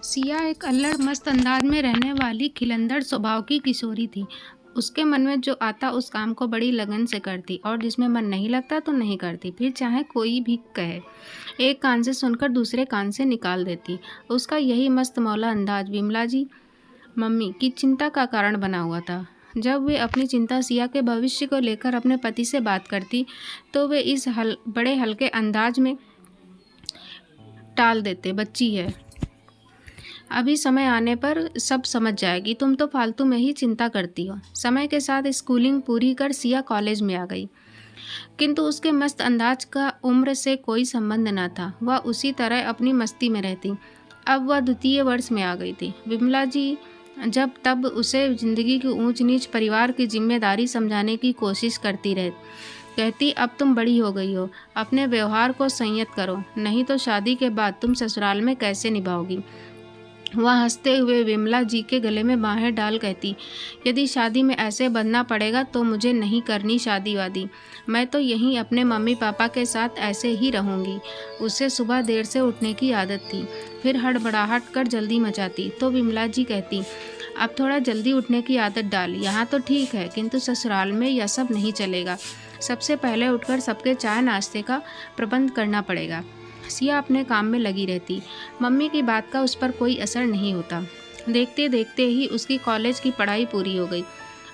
सिया एक अल्लड़ मस्त अंदाज में रहने वाली खिलंदड़ स्वभाव की किशोरी थी। उसके मन में जो आता उस काम को बड़ी लगन से करती और जिसमें मन नहीं लगता तो नहीं करती, फिर चाहे कोई भी कहे। एक कान से सुनकर दूसरे कान से निकाल देती। उसका यही मस्त मौला अंदाज विमला जी मम्मी की चिंता का कारण बना हुआ था। जब वे अपनी चिंता सिया के भविष्य को लेकर अपने पति से बात करती तो वे इस बड़े हल्के अंदाज में टाल देते, बच्ची है, अभी समय आने पर सब समझ जाएगी, तुम तो फालतू में ही चिंता करती हो। समय के साथ स्कूलिंग पूरी कर सिया कॉलेज में आ गई, किंतु उसके मस्त अंदाज का उम्र से कोई संबंध न था। वह उसी तरह अपनी मस्ती में रहती। अब वह द्वितीय वर्ष में आ गई थी। विमला जी जब तब उसे जिंदगी की ऊंच नीच, परिवार की जिम्मेदारी समझाने की कोशिश करती रहे। कहती, अब तुम बड़ी हो गई हो, अपने व्यवहार को संयत करो, नहीं तो शादी के बाद तुम ससुराल में कैसे निभाओगी। वह हंसते हुए विमला जी के गले में बाहें डाल कहती, यदि शादी में ऐसे बंधना पड़ेगा तो मुझे नहीं करनी शादी वादी। मैं तो यहीं अपने मम्मी पापा के साथ ऐसे ही रहूँगी। उसे सुबह देर से उठने की आदत थी, फिर हड़बड़ाहट कर जल्दी मचाती। तो विमला जी कहती, अब थोड़ा जल्दी उठने की आदत डाल। यहाँ तो ठीक है, किंतु ससुराल में यह सब नहीं चलेगा। सबसे पहले उठकर सबके चाय नाश्ते का प्रबंध करना पड़ेगा। सिया अपने काम में लगी रहती। मम्मी की बात का उस पर कोई असर नहीं होता। देखते देखते ही उसकी कॉलेज की पढ़ाई पूरी हो गई।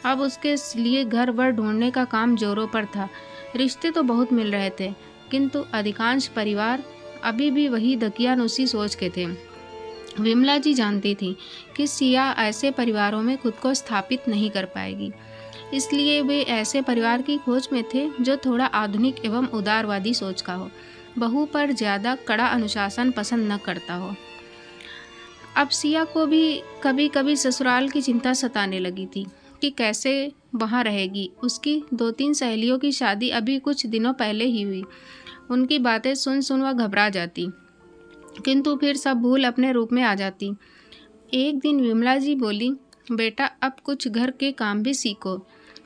अब उसके लिए घर वर ढूंढने का काम जोरों पर था। रिश्ते तो बहुत मिल रहे थे, किंतु अधिकांश परिवार अभी भी वही दकियानुसी सोच के थे। विमला जी जानती थी कि सिया ऐसे परिवारों में खुद को स्थापित नहीं कर पाएगी, इसलिए वे ऐसे परिवार की खोज में थे जो थोड़ा आधुनिक एवं उदारवादी सोच का हो, बहू पर ज़्यादा कड़ा अनुशासन पसंद न करता हो। अब सिया को भी कभी कभी ससुराल की चिंता सताने लगी थी कि कैसे वहाँ रहेगी। उसकी 2-3 सहेलियों की शादी अभी कुछ दिनों पहले ही हुई। उनकी बातें सुन सुन वह घबरा जाती, किंतु फिर सब भूल अपने रूप में आ जाती। एक दिन विमला जी बोली, बेटा अब कुछ घर के काम भी सीखो,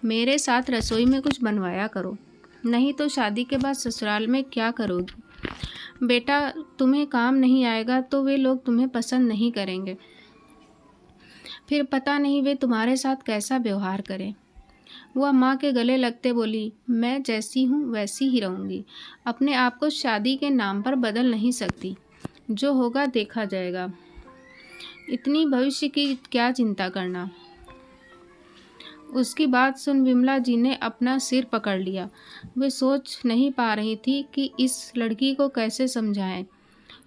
मेरे साथ रसोई में कुछ बनवाया करो, नहीं तो शादी के बाद ससुराल में क्या करोगी। बेटा तुम्हें काम नहीं आएगा तो वे लोग तुम्हें पसंद नहीं करेंगे, फिर पता नहीं वे तुम्हारे साथ कैसा व्यवहार करें। वह माँ के गले लगते बोली, मैं जैसी हूँ वैसी ही रहूँगी, अपने आप को शादी के नाम पर बदल नहीं सकती, जो होगा देखा जाएगा, इतनी भविष्य की क्या चिंता करना। उसकी बात सुन विमला जी ने अपना सिर पकड़ लिया। वे सोच नहीं पा रही थी कि इस लड़की को कैसे समझाएं।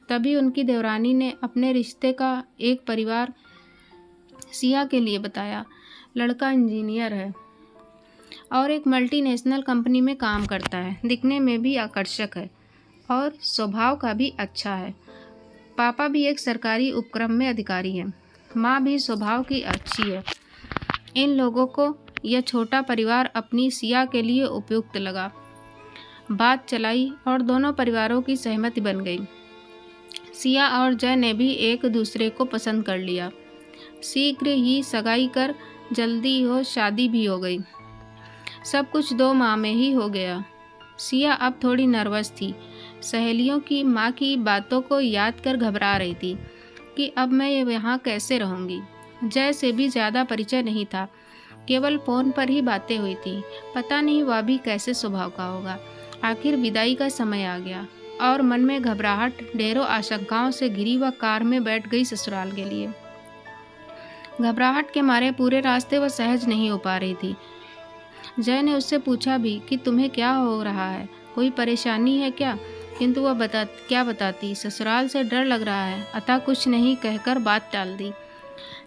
तभी उनकी देवरानी ने अपने रिश्ते का एक परिवार सिया के लिए बताया। लड़का इंजीनियर है और एक मल्टीनेशनल कंपनी में काम करता है, दिखने में भी आकर्षक है और स्वभाव का भी अच्छा है। पापा भी एक सरकारी उपक्रम में अधिकारी हैं, माँ भी स्वभाव की अच्छी है। इन लोगों को यह छोटा परिवार अपनी सिया के लिए उपयुक्त लगा। बात चलाई और दोनों परिवारों की सहमति बन गई। सिया और जय ने भी एक दूसरे को पसंद कर लिया। शीघ्र ही सगाई कर जल्दी हो शादी भी हो गई। सब कुछ 2 माह में ही हो गया। सिया अब थोड़ी नर्वस थी। सहेलियों की माँ की बातों को याद कर घबरा रही थी कि अब मैं यहाँ कैसे रहूँगी। जय से भी ज़्यादा परिचय नहीं था, केवल फ़ोन पर ही बातें हुई थी। पता नहीं वह भी कैसे स्वभाव का होगा। आखिर विदाई का समय आ गया और मन में घबराहट, ढेरों आशंकाओं से घिरी वह कार में बैठ गई ससुराल के लिए। घबराहट के मारे पूरे रास्ते वह सहज नहीं हो पा रही थी। जय ने उससे पूछा भी कि तुम्हें क्या हो रहा है, कोई परेशानी है क्या, किंतु वह क्या बताती। ससुराल से डर लग रहा है, अतः कुछ नहीं कहकर बात टाल दी।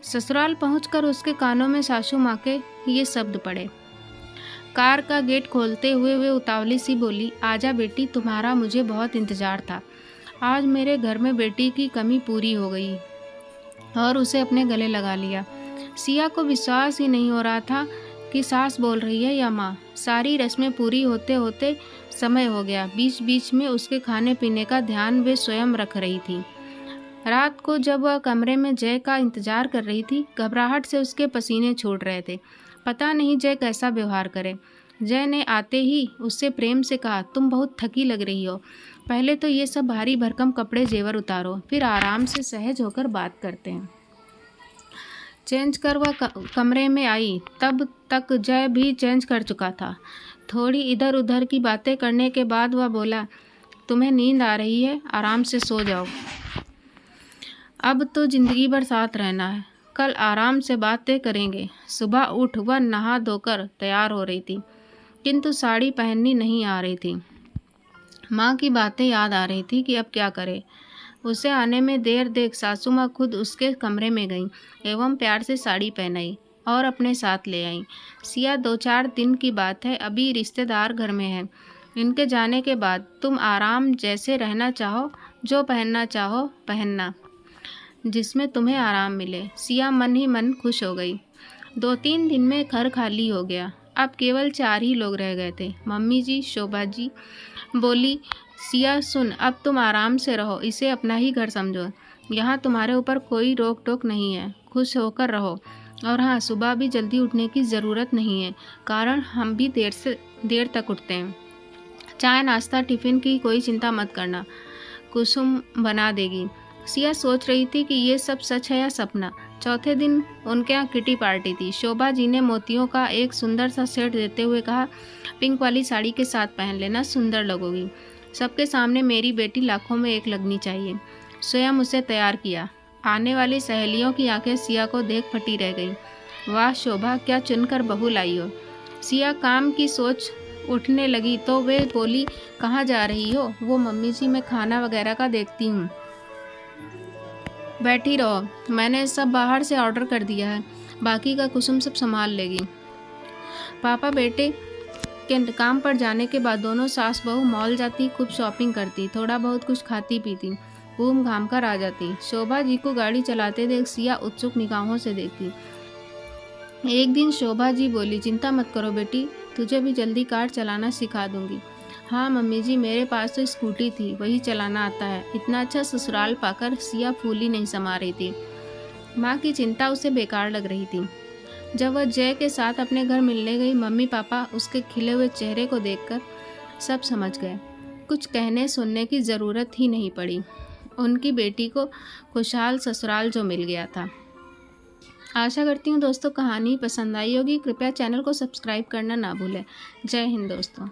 ससुराल पहुंचकर उसके कानों में सासू माँ के ये शब्द पड़े। कार का गेट खोलते हुए वे उतावली सी बोली, आजा बेटी, तुम्हारा मुझे बहुत इंतजार था। आज मेरे घर में बेटी की कमी पूरी हो गई। और उसे अपने गले लगा लिया। सिया को विश्वास ही नहीं हो रहा था कि सास बोल रही है या माँ। सारी रस्में पूरी होते होते समय हो गया। बीच बीच में उसके खाने पीने का ध्यान वे स्वयं रख रही थी। रात को जब वह कमरे में जय का इंतजार कर रही थी, घबराहट से उसके पसीने छूट रहे थे। पता नहीं जय कैसा व्यवहार करे। जय ने आते ही उससे प्रेम से कहा, तुम बहुत थकी लग रही हो, पहले तो ये सब भारी भरकम कपड़े जेवर उतारो, फिर आराम से सहज होकर बात करते हैं। चेंज कर वह कमरे में आई, तब तक जय भी चेंज कर चुका था। थोड़ी इधर उधर की बातें करने के बाद वह बोला, तुम्हें नींद आ रही है, आराम से सो जाओ। अब तो ज़िंदगी भर साथ रहना है, कल आराम से बातें करेंगे। सुबह उठ वह नहा धोकर तैयार हो रही थी, किंतु साड़ी पहननी नहीं आ रही थी। माँ की बातें याद आ रही थी कि अब क्या करे। उसे आने में देर देख सासू माँ खुद उसके कमरे में गईं एवं प्यार से साड़ी पहनाई और अपने साथ ले आईं। सिया 2-4 दिन की बात है, अभी रिश्तेदार घर में है। इनके जाने के बाद तुम आराम जैसे रहना चाहो, जो पहनना चाहो पहनना, जिसमें तुम्हें आराम मिले। सिया मन ही मन खुश हो गई। 2-3 दिन में घर खाली हो गया। अब केवल 4 ही लोग रह गए थे, मम्मी जी, शोभा जी। बोली, सिया सुन, अब तुम आराम से रहो, इसे अपना ही घर समझो। यहाँ तुम्हारे ऊपर कोई रोक टोक नहीं है, खुश होकर रहो। और हाँ, सुबह भी जल्दी उठने की ज़रूरत नहीं है, कारण हम भी देर तक उठते हैं। चाय नाश्ता टिफ़िन की कोई चिंता मत करना, कुसुम बना देगी। सिया सोच रही थी कि ये सब सच है या सपना। चौथे दिन उनके यहाँ किटी पार्टी थी। शोभा जी ने मोतियों का एक सुंदर सा सेट देते हुए कहा, पिंक वाली साड़ी के साथ पहन लेना, सुंदर लगोगी। सबके सामने मेरी बेटी लाखों में एक लगनी चाहिए। स्वयं उसे तैयार किया। आने वाली सहेलियों की आंखें सिया को देख फटी रह गईं। वाह शोभा, क्या चुनकर बहू लाई हो। सिया काम की सोच उठने लगी तो वे बोली, कहाँ जा रही हो। वो मम्मी जी, मैं खाना वगैरह का देखती हूँ, बैठी रहो, मैंने सब बाहर से ऑर्डर कर दिया है, बाकी का कुसुम सब संभाल लेगी। पापा बेटे के काम पर जाने के बाद दोनों सास बहू मॉल जाती, खूब शॉपिंग करती, थोड़ा बहुत कुछ खाती पीती, घूम घाम कर आ जाती। शोभा जी को गाड़ी चलाते देख सिया उत्सुक निगाहों से देखती। एक दिन शोभा जी बोली, चिंता मत करो बेटी, तुझे भी जल्दी कार चलाना सिखा दूंगी। हाँ मम्मी जी, मेरे पास तो स्कूटी थी, वही चलाना आता है। इतना अच्छा ससुराल पाकर सिया फूली नहीं समा रही थी। माँ की चिंता उसे बेकार लग रही थी। जब वह जय के साथ अपने घर मिलने गई, मम्मी पापा उसके खिले हुए चेहरे को देखकर सब समझ गए। कुछ कहने सुनने की ज़रूरत ही नहीं पड़ी। उनकी बेटी को खुशहाल ससुराल जो मिल गया था। आशा करती हूँ दोस्तों कहानी पसंद आई होगी। कृपया चैनल को सब्सक्राइब करना ना भूलें। जय हिंद दोस्तों।